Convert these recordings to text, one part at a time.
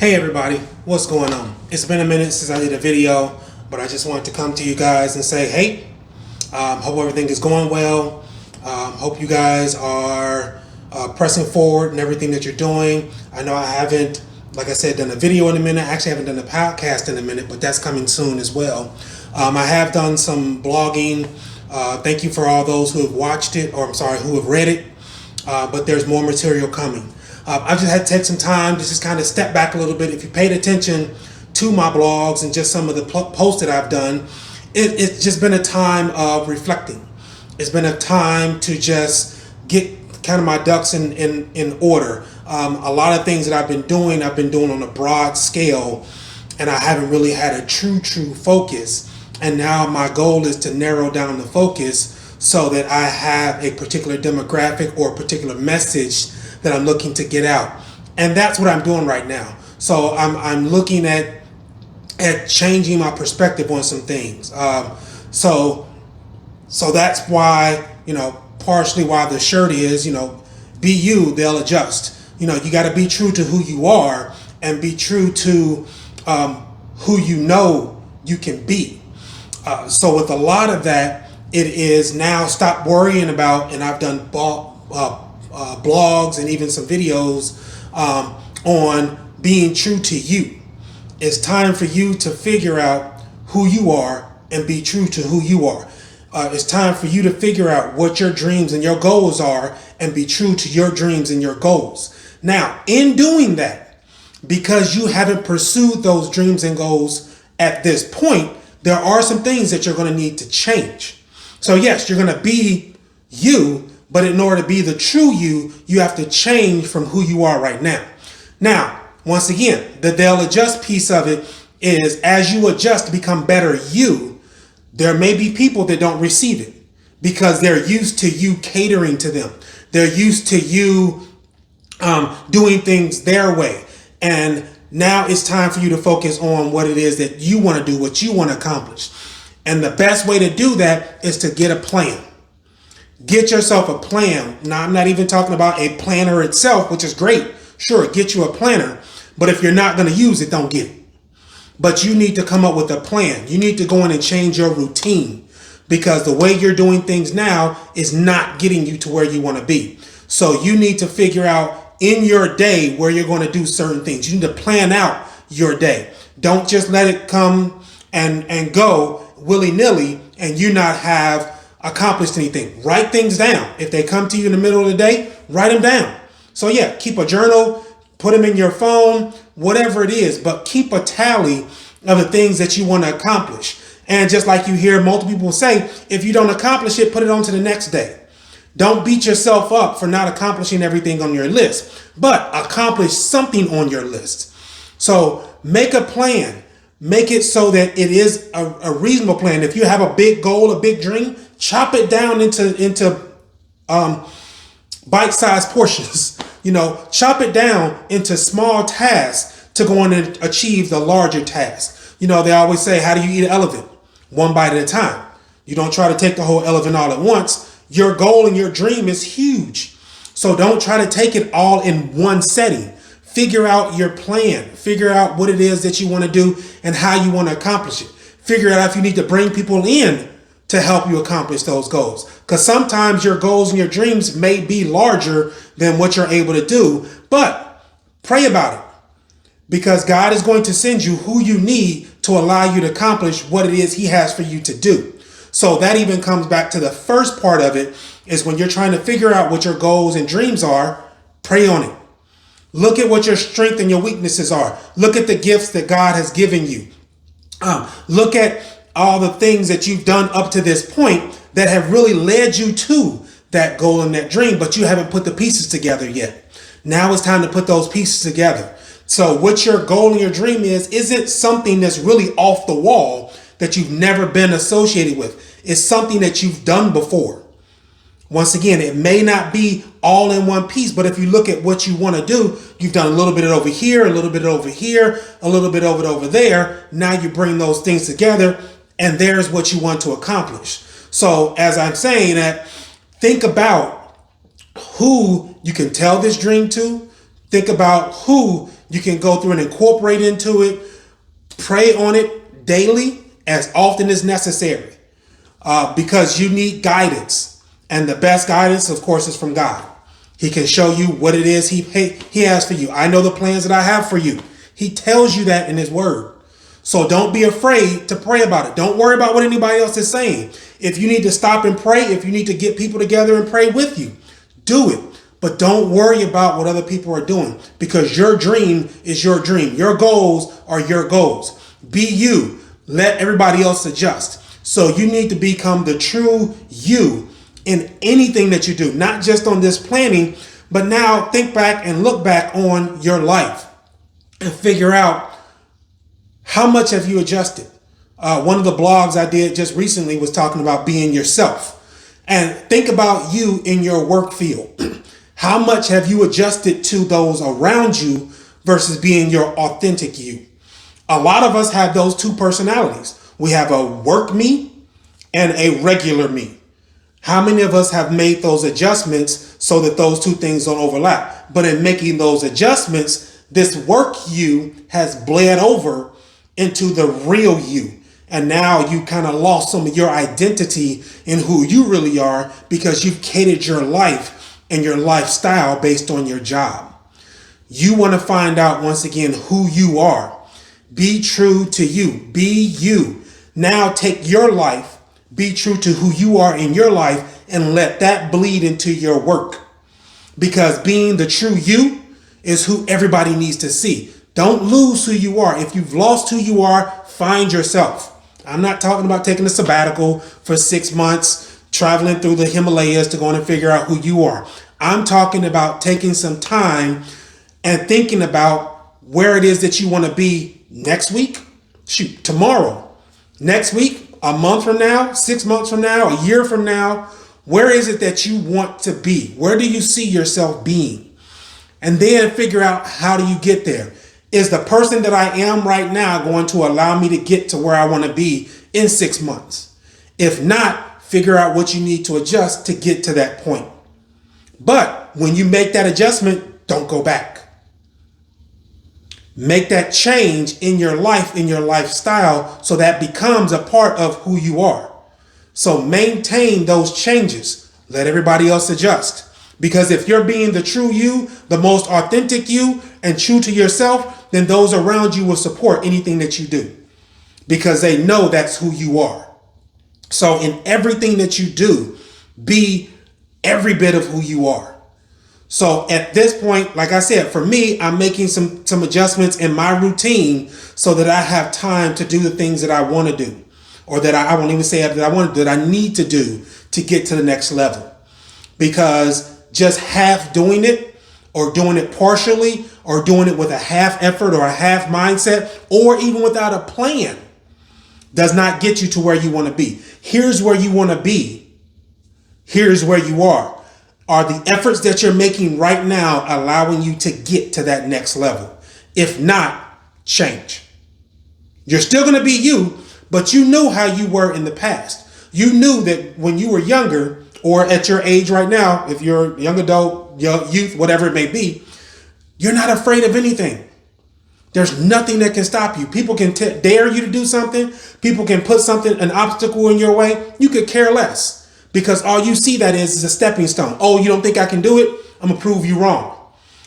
Hey everybody, what's going on? It's been a minute since I did a video, but I just wanted to come to you guys and say, hey, hope everything is going well. Hope you guys are pressing forward in everything that you're doing. I know I haven't, like I said, done a video in a minute. I actually haven't done a podcast in a minute, but that's coming soon as well. I have done some blogging. Thank you for all those who have watched it, or I'm sorry, who have read it, but there's more material coming. I just had to take some time to just kind of step back a little bit. If you paid attention to my blogs and just some of the posts that I've done, it's just been a time of reflecting. It's been a time to just get kind of my ducks in order. A lot of things that I've been doing on a broad scale, and I haven't really had a true focus. And now my goal is to narrow down the focus so that I have a particular demographic or a particular message that I'm looking to get out. And that's what I'm doing right now. So I'm looking at changing my perspective on some things. So that's why, partially why the shirt is, be you, they'll adjust. You got to be true to who you are and be true to who you can be. So with a lot of that, it is now stop worrying about, and I've done blogs and even some videos on being true to you. It's time for you to figure out who you are and be true to who you are. It's time for you to figure out what your dreams and your goals are and be true to your dreams and your goals. Now, in doing that, because you haven't pursued those dreams and goals at this point, there are some things that you're going to need to change. So yes, you're going to be you, but in order to be the true you, you have to change from who you are right now. Now, once again, the they'll adjust piece of it is as you adjust to become better you, there may be people that don't receive it because they're used to you catering to them. They're used to you doing things their way. And now it's time for you to focus on what it is that you want to do, what you want to accomplish. And the best way to do that is to get a plan. Get yourself a plan. Now, I'm not even talking about a planner itself, which is great. Sure, get you a planner. But if you're not going to use it, don't get it. But you need to come up with a plan. You need to go in and change your routine because the way you're doing things now is not getting you to where you want to be. So you need to figure out in your day where you're going to do certain things. You need to plan out your day. Don't just let it come and go willy-nilly and you not have accomplished anything. Write things down. If they come to you in the middle of the day, write them down. So yeah, keep a journal, put them in your phone, whatever it is, but keep a tally of the things that you want to accomplish. And just like you hear multiple people say, if you don't accomplish it, put it on to the next day. Don't beat yourself up for not accomplishing everything on your list, but accomplish something on your list. So make a plan. Make it so that it is a reasonable plan. If you have a big goal, a big dream, chop it down into bite-sized portions. Chop it down into small tasks to go on and achieve the larger task. They always say, how do you eat an elephant? One bite at a time. You don't try to take the whole elephant all at once. Your goal and your dream is huge. So don't try to take it all in one setting. Figure out your plan. Figure out what it is that you want to do and how you want to accomplish it. Figure out if you need to bring people in to help you accomplish those goals. Because sometimes your goals and your dreams may be larger than what you're able to do. But pray about it. Because God is going to send you who you need to allow you to accomplish what it is He has for you to do. So that even comes back to the first part of it is when you're trying to figure out what your goals and dreams are, pray on it. Look at what your strengths and your weaknesses are. Look at the gifts that God has given you. Look at all the things that you've done up to this point that have really led you to that goal and that dream, but you haven't put the pieces together yet. Now it's time to put those pieces together. So what your goal and your dream isn't something that's really off the wall that you've never been associated with. It's something that you've done before. Once again, it may not be all in one piece, but if you look at what you want to do, you've done a little bit over here, a little bit over here, a little bit over there. Now you bring those things together and there's what you want to accomplish. So as I'm saying that, think about who you can tell this dream to. Think about who You can go through and incorporate into it, pray on it daily as often as necessary, because you need guidance. And the best guidance, of course, is from God. He can show you what it is he has for you. I know the plans that I have for you. He tells you that in his word. So don't be afraid to pray about it. Don't worry about what anybody else is saying. If you need to stop and pray, if you need to get people together and pray with you, do it. But don't worry about what other people are doing, because your dream is your dream. Your goals are your goals. Be you. Let everybody else adjust. So you need to become the true you in anything that you do, not just on this planning, but now think back and look back on your life and figure out how much have you adjusted. One of the blogs I did just recently was talking about being yourself. And think about you in your work field. How much have you adjusted to those around you versus being your authentic you? A lot of us have those two personalities. We have a work me and a regular me. How many of us have made those adjustments so that those two things don't overlap? But in making those adjustments, this work you has bled over into the real you. And now you kind of lost some of your identity in who you really are, because you've catered your life and your lifestyle based on your job. You want to find out, once again, who you are. Be true to you. Be you. Now take your life, be true to who you are in your life, and let that bleed into your work. Because being the true you is who everybody needs to see. Don't lose who you are. If you've lost who you are, find yourself. I'm not talking about taking a sabbatical for 6 months, traveling through the Himalayas to go in and figure out who you are. I'm talking about taking some time and thinking about where it is that you want to be next week, tomorrow, next week, a month from now, 6 months from now, a year from now. Where is it that you want to be? Where do you see yourself being? And then figure out, how do you get there? Is the person that I am right now going to allow me to get to where I want to be in 6 months? If not, figure out what you need to adjust to get to that point. But when you make that adjustment, don't go back. Make that change in your life, in your lifestyle, so that becomes a part of who you are. So maintain those changes. Let everybody else adjust. Because if you're being the true you, the most authentic you, and true to yourself, then those around you will support anything that you do, because they know that's who you are. So in everything that you do, be every bit of who you are. So at this point, like I said, for me, I'm making some adjustments in my routine so that I have time to do the things that I want to do, or that I won't even say that I want to do, that I need to do to get to the next level. Because just half doing it, or doing it partially, or doing it with a half effort or a half mindset, or even without a plan, does not get you to where you want to be. Here's where you want to be. Here's where you are. Are the efforts that you're making right now allowing you to get to that next level? If not, change. You're still going to be you, but you knew how you were in the past. You knew that when you were younger, or at your age right now, if you're a young adult, young youth, whatever it may be, you're not afraid of anything. There's nothing that can stop you. People can dare you to do something. People can put an obstacle in your way. You could care less, because all you see that is a stepping stone. Oh, you don't think I can do it? I'm going to prove you wrong.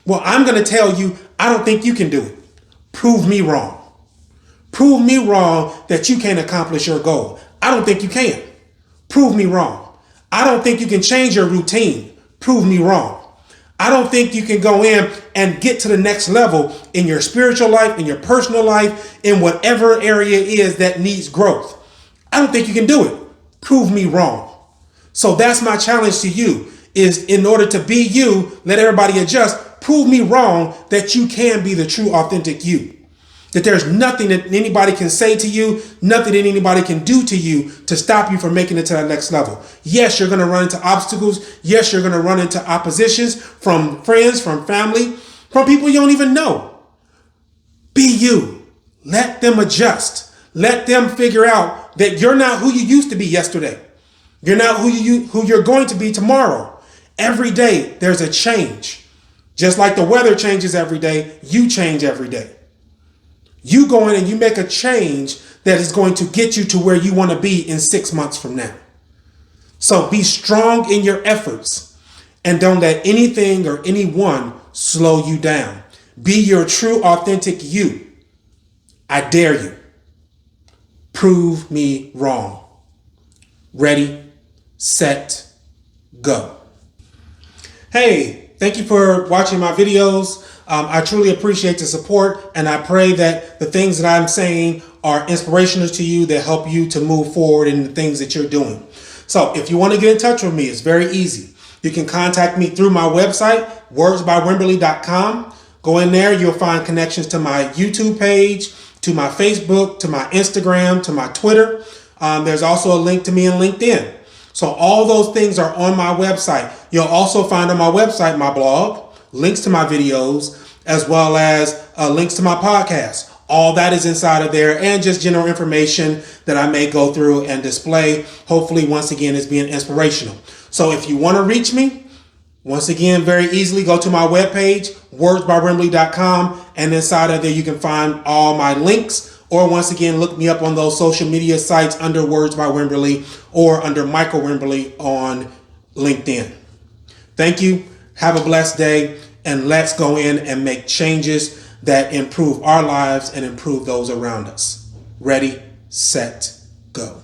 Well, I'm going to tell you, I don't think you can do it. Prove me wrong. Prove me wrong that you can't accomplish your goal. I don't think you can. Prove me wrong. I don't think you can change your routine. Prove me wrong. I don't think you can go in and get to the next level in your spiritual life, in your personal life, in whatever area it is that needs growth. I don't think you can do it. Prove me wrong. So that's my challenge to you, is in order to be you, let everybody adjust. Prove me wrong that you can be the true, authentic you. That there's nothing that anybody can say to you, nothing that anybody can do to you to stop you from making it to that next level. Yes, you're going to run into obstacles. Yes, you're going to run into oppositions from friends, from family, from people you don't even know. Be you. Let them adjust. Let them figure out that you're not who you used to be yesterday. You're not who you're going to be tomorrow. Every day there's a change. Just like the weather changes every day, you change every day. You go in and you make a change that is going to get you to where you want to be in 6 months from now. So be strong in your efforts and don't let anything or anyone slow you down. Be your true, authentic you. I dare you. Prove me wrong. Ready, set, go. Hey, thank you for watching my videos. I truly appreciate the support, and I pray that the things that I'm saying are inspirational to you, that help you to move forward in the things that you're doing. So if you want to get in touch with me, it's very easy. You can contact me through my website, wordsbywimberly.com. Go in there, you'll find connections to my YouTube page, to my Facebook, to my Instagram, to my Twitter. There's also a link to me on LinkedIn. So all those things are on my website. You'll also find on my website my blog, links to my videos, as well as links to my podcast. All that is inside of there, and just general information that I may go through and display, hopefully once again as being inspirational. So if you want to reach me, once again, very easily go to my webpage, wordsbywimberly.com, and inside of there you can find all my links, or once again, look me up on those social media sites under Words by Wimberly or under Michael Wimberly on LinkedIn. Thank you. Have a blessed day, and let's go in and make changes that improve our lives and improve those around us. Ready, set, go.